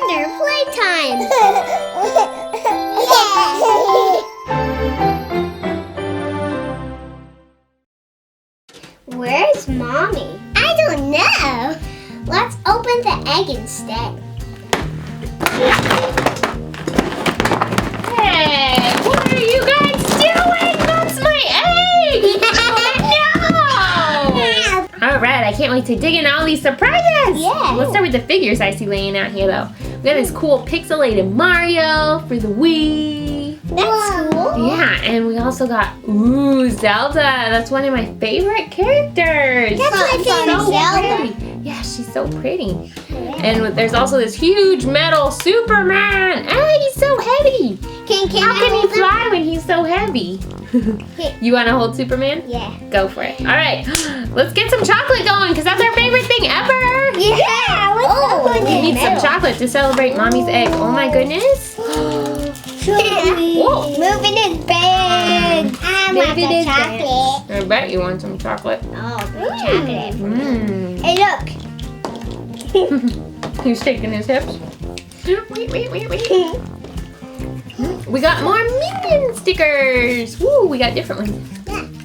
wonder, playtime. Where's Mommy? I don't know. Let's open the egg instead. Hey, what are you guys doing? That's my egg! Oh, no! Alright, I can't wait to dig in all these surprises! Yeah. Let's start with the figures I see laying out here, though. We got this cool pixelated Mario for the Wii. That's cool. Yeah, and we also got, Zelda. That's one of my favorite characters. That's my favorite Zelda. Pretty. Yeah, she's so pretty. And there's also this huge metal Superman. Ah, he's so heavy. How can he fly when he's so heavy? You want to hold Superman? Yeah. Go for it. All right, let's get some chocolate going because that's our favorite thing ever. Yeah. We need some chocolate to celebrate Mommy's egg. Oh my goodness. Whoa. Moving his bag. I want the chocolate. I bet you want some chocolate. Oh, chocolate. Hey, look. He's shaking his hips. Wait. We got more Minion stickers. Woo, we got different ones.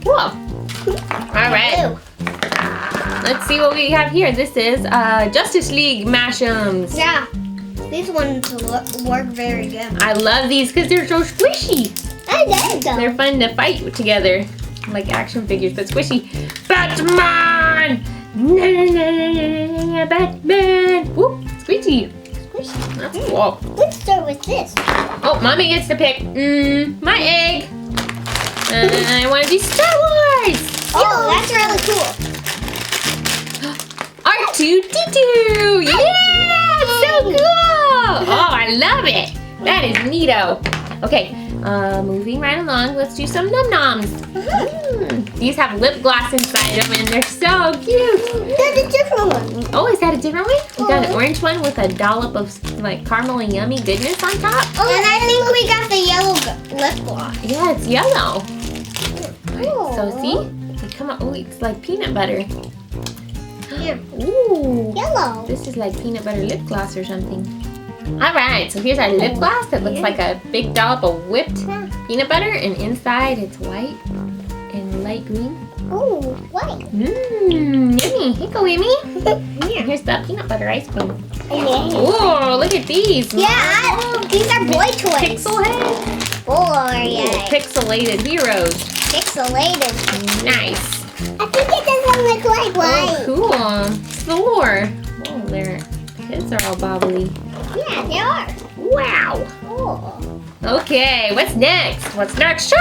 Cool. All right. Let's see what we have here. This is Justice League Mashems. Yeah. These ones work very good. I love these because they're so squishy. I like them. They're fun to fight together. Like action figures, but squishy. Batman! Batman! Whoop, squishy. That's cool. Let's start with this. Oh, Mommy gets to pick my egg. I want to do Star Wars. Oh, that's really cool. R2-D2. Yeah, it's so cool. Oh, I love it. That is neato. Okay, moving right along. Let's do some Noms. These have lip gloss inside them, and they're so cute. There's a different one. Oh, is that a different one? We got an orange one with a dollop of like caramel and yummy goodness on top. Oh, and I think we got the yellow lip gloss. Yeah, it's yellow. Oh. So see, they come out. Oh, it's like peanut butter. Yeah. Ooh. Yellow. This is like peanut butter lip gloss or something. All right, so here's our lip gloss that looks like a big dollop of whipped peanut butter, and inside it's white and light green. Oh, white. Yummy. Here go, Amy. Yeah. Here's the peanut butter ice cream. Yeah. Oh, look at these. Yeah, these are boy toys. Pixel head. Boy. Pixelated heroes. Pixelated. Nice. I think it doesn't look like white. Oh, cool. Thor. Oh, their heads are all bobbly. Yeah, they are. Wow. Cool. Okay, what's next? Shopkins!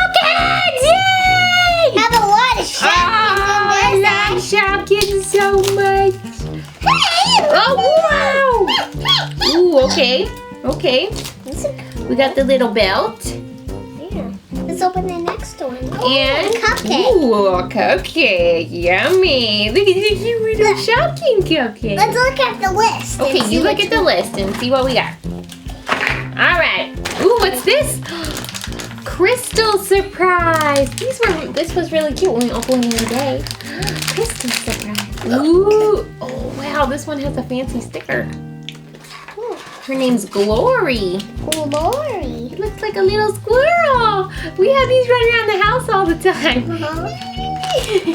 Yay! Have a lot of Shopkins I in love Shopkins so much. Hey! Oh, wow! Ooh, okay. We got the little belt. Yeah. Let's open the next one. And a cupcake. Ooh, a cupcake. Yummy. Look at this cute little Shopkins cupcake. Let's look at the list. Okay, you look at the list and see what we got. All right. Ooh, what's this? Crystal surprise. This was really cute when we opened it today. Crystal surprise. Ooh. Oh, wow. This one has a fancy sticker. Her name's Glory. Glory. It looks like a little squirrel. We have these running around the house all the time. Did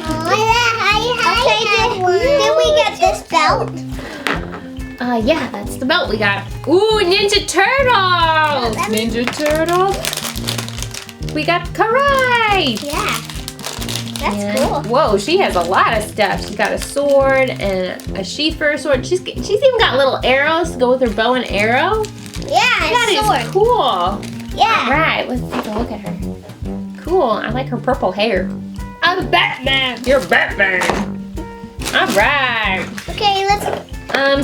we get this belt? Yeah, that's the belt we got. Ooh, Ninja Turtles. Ninja Turtles. We got Karai. Yeah. That's cool. Whoa, she has a lot of stuff. She's got a sword and a sheath for her sword. She's even got little arrows to go with her bow and arrow. Yeah, That is cool. Yeah. All right, let's take a look at her. Cool. I like her purple hair. I'm Batman. You're Batman. All right. Okay, let's.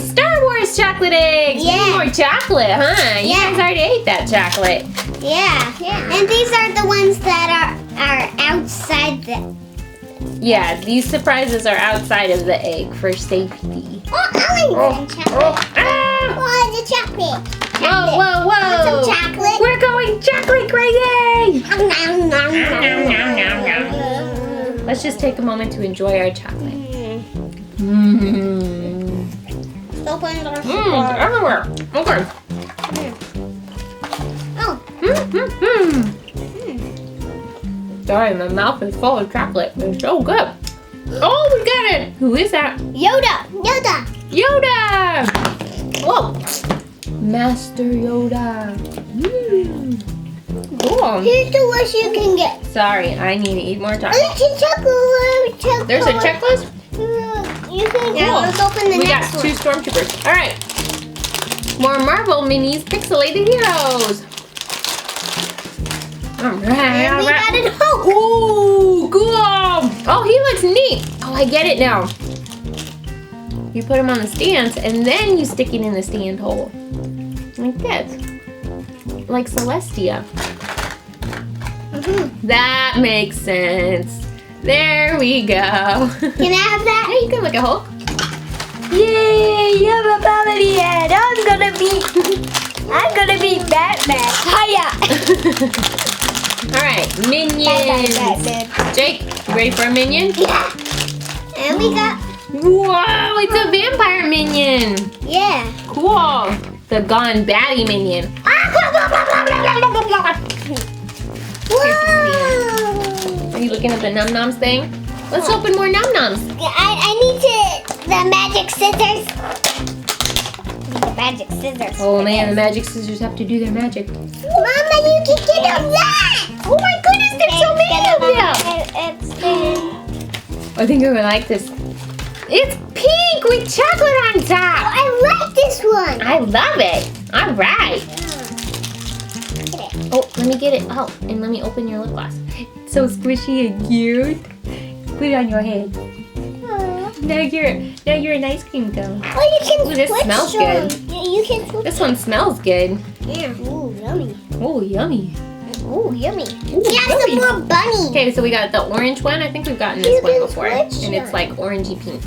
Star Wars chocolate eggs. Yeah. We need more chocolate, huh? You guys already ate that chocolate. Yeah. And these are the ones that are outside the. Yeah, these surprises are outside of the egg for safety. Oh, I want chocolate. Oh, the chocolate. Whoa, whoa, whoa. Want some chocolate? We're going chocolate crazy. Let's just take a moment to enjoy our chocolate. Open the Everywhere. Okay. Sorry, my mouth is full of chocolate. It's so good. Oh, we got it. Who is that? Yoda. Yoda! Whoa! Master Yoda. Cool. Here's the list you can get. Sorry, I need to eat more chocolate. There's a checklist. There's a checklist? You can. Yeah, let's open the We next got one. 2 stormtroopers. All right. More Marvel minis, pixelated heroes. All right. And we got it Hulk. Ooh, cool. Oh, he looks neat. Oh, I get it now. You put him on the stands, and then you stick it in the stand hole. Like this. Like Celestia. That makes sense. There we go. Can I have that? Yeah, you can look at Hulk. Yay! You have a family head. I'm gonna be Batman. Hiya! All right, minions. Jake, you ready for a minion? Yeah. And we got. Whoa, it's a vampire minion. Yeah. Cool. The Gone Baddie minion. Whoa! Are you looking at the Noms thing? Let's open more Noms. I need the magic scissors. The magic scissors. Oh man, the magic scissors have to do their magic. Mama, you can get them that. Oh my goodness, there's so many of them. I think you're gonna like this. It's pink with chocolate on top. I like this one. I love it. All right. Oh, let me get it out and let me open your lip gloss. It's so squishy and cute. Put it on your head. Now you're an ice cream cone. Oh, you can Ooh, this switch smells them. good. Yeah, you can switch. This one smells good. Yeah. Ooh, yummy. Oh, yummy. Ooh, yummy. Ooh, We got some yummy. more bunnies. Okay, so we got the orange one. I think we've gotten You this one can before. switch And it's them. like orangey pink.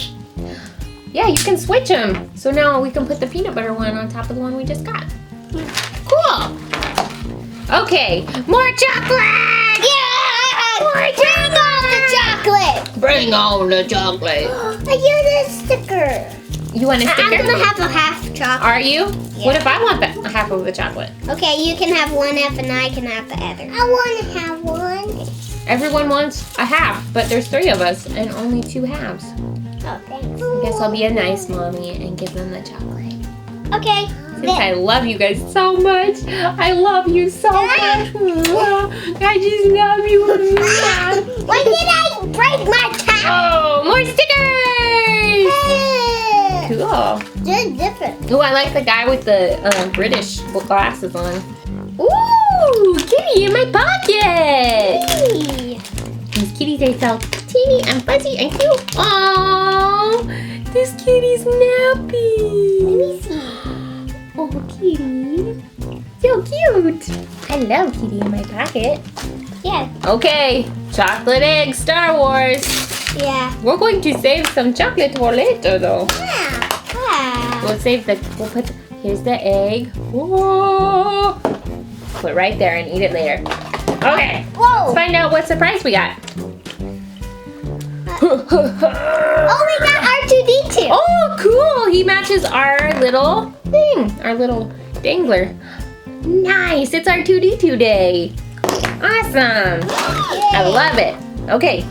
Yeah, you can switch them. So now we can put the peanut butter one on top of the one we just got. Cool. Okay, more chocolate! Yeah! More chocolate! Bring on the chocolate. Bring on the chocolate. I get a sticker. You want a sticker? I'm gonna have a half chocolate. Are you? Yeah. What if I want half of the chocolate? Okay, you can have one half and I can have the other. I want to have one. Everyone wants a half, but there's 3 of us and only 2 halves. Oh, thanks. I guess I'll be a nice mommy and give them the chocolate. Okay. Since I love you guys so much. I love you so much. I just love you. Why did I break my top? Oh, more stickers! Cool. They're different. Oh, I like the guy with the British glasses on. Ooh, kitty in my pocket. Hey. These kitties are so teeny and fuzzy and cute. Oh, this kitty's nappy. Let me see. Oh, kitty. So cute. I love kitty in my pocket. Yeah. Okay, chocolate egg Star Wars. Yeah. We're going to save some chocolate for later though. Ah. We'll put, here's the egg. Whoa. Put it right there and eat it later. Okay, Whoa. let's find out what surprise we got. Oh, we got R2-D2. Oh, cool. He matches our little thing, our little dangler. Nice. It's our 2D2 day. Awesome. I love it. Okay.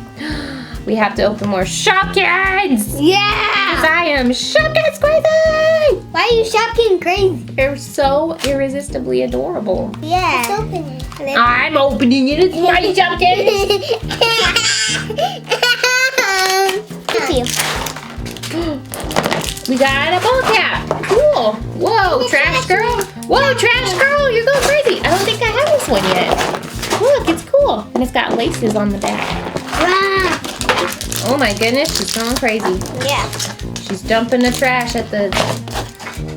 We have to open more Shopkins. Yeah. Because I am Shopkins crazy. Why are you Shopkins crazy? They're so irresistibly adorable. Yeah. Let's open it. I'm opening it. It's my Shopkins. Thank you. We got a ball cap. Cool. Whoa, trash girl. Whoa, trash girl. You're going crazy. I don't think I have this one yet. Look, it's cool. And it's got laces on the back. Wow. Oh my goodness, she's going crazy. Yeah. She's dumping the trash at the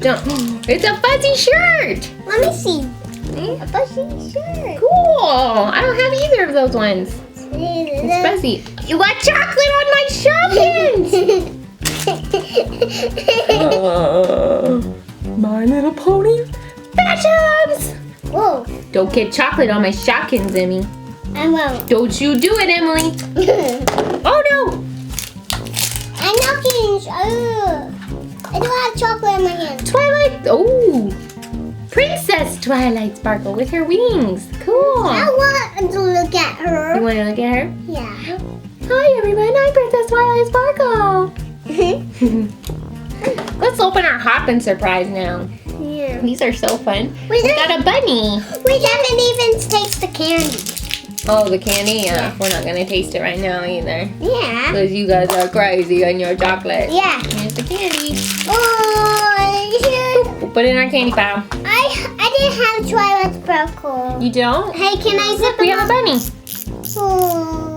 dump. It's a fuzzy shirt. Let me see. A fuzzy shirt. Cool. I don't have either of those ones. It's fuzzy. You got chocolate on my Shopkins. My Little Pony Fashems. Whoa. Don't get chocolate on my Shopkins, Emmy. I won't. Don't you do it, Emily. Oh no. I'm not getting. I don't have chocolate in my hand. Twilight. Oh. Princess Twilight Sparkle with her wings. Cool. I want to look at her. You want to look at her? Yeah. Hi everyone, I'm Princess Twilight Sparkle. Let's open our Hoppin' surprise now. Yeah. These are so fun. We got a bunny. We haven't even tasted the candy. Oh, the candy? Yeah. We're not going to taste it right now either. Yeah. Because you guys are crazy on your chocolate. Yeah. Here's the candy. Oh, We'll put it in our candy pile. I didn't have Twilight Sparkle. You don't? Hey, can I zip We have a bunny. Oh.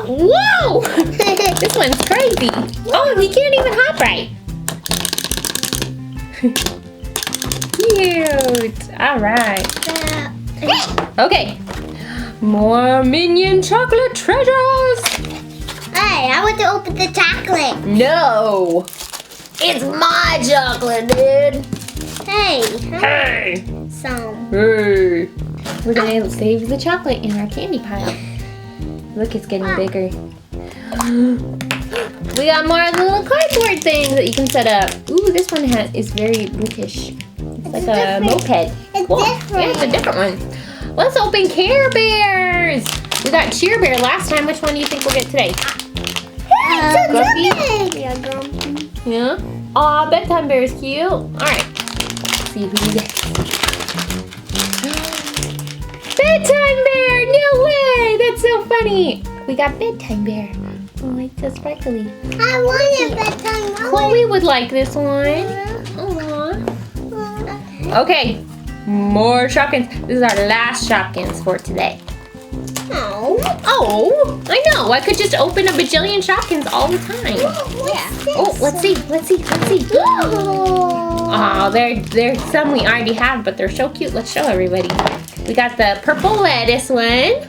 Whoa! This one's crazy. Oh, he can't even hop right. Cute. All right. Okay. More Minion chocolate treasures. Hey, I want to open the chocolate. No. It's my chocolate, dude. Hey. Hey. Some. Hey. We're gonna save the chocolate in our candy pile. Look, it's getting bigger. We got more little cardboard things that you can set up. Ooh, this one is very British. It's like a moped. It's Cool. different. Yeah, it's a different one. Let's open Care Bears. We got Cheer Bear last time. Which one do you think we'll get today? Grumpy? Yeah, Grumpy. Yeah. Aw, Bedtime Bear is cute. All right. Let's see who we get. Bedtime Bear! No way! That's so funny. We got Bedtime Bear. Oh, it's so sparkly. I want a bedtime. Chloe would like this one. Aww. Okay. More Shopkins. This is our last Shopkins for today. Oh. Oh, I know. I could just open a bajillion Shopkins all the time. Yeah. Oh, let's see. Oh, there's some we already have, but they're so cute. Let's show everybody. We got the purple lettuce one.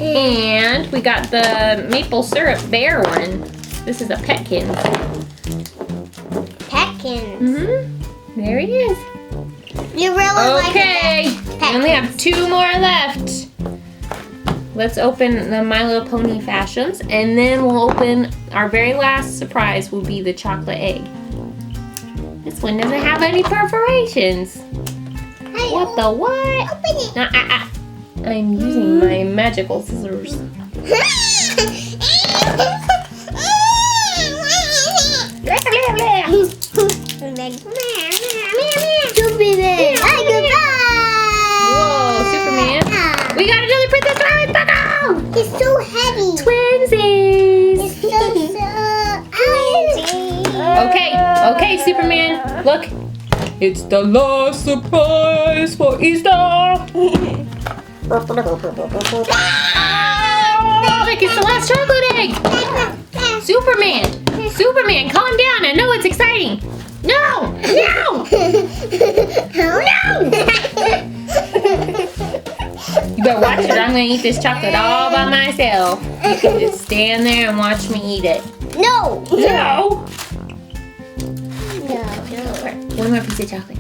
And we got the maple syrup bear one. This is a Petkins. Petkins. There he is. You really Okay. We only have 2 more left. Let's open the My Little Pony Fashems, and then we'll open our very last surprise will be the chocolate egg. This one doesn't have any perforations. Hey, What the what? open it. No, I'm using my magical scissors. Whoa, Superman. We got another Princess Twilight Sparkle! He's so heavy. Twinsies! He's so Okay, Superman, look. It's the last surprise for Easter! Look, it's the last chocolate egg! Superman, calm down. I know it's exciting. No! You better watch it. I'm going to eat this chocolate all by myself. You can just stand there and watch me eat it. No. One more piece of chocolate.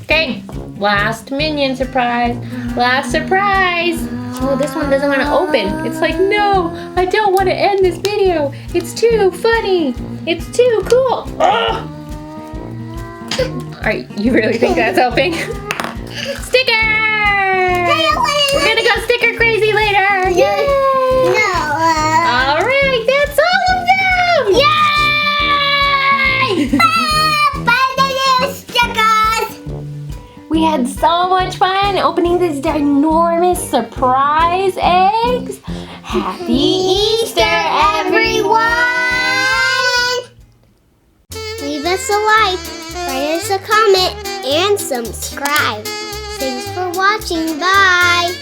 Okay, last Minion surprise. Last surprise. Oh, this one doesn't want to open. It's like, no, I don't want to end this video. It's too funny. It's too cool. Ugh. Alright, you really think that's open? Sticker! We're gonna go sticker crazy later. Yay! Alright, that's all of them! Yay! We had so much fun opening these enormous surprise eggs. Happy Easter, everyone! Leave us a like, write us a comment, and subscribe. Thanks for watching. Bye!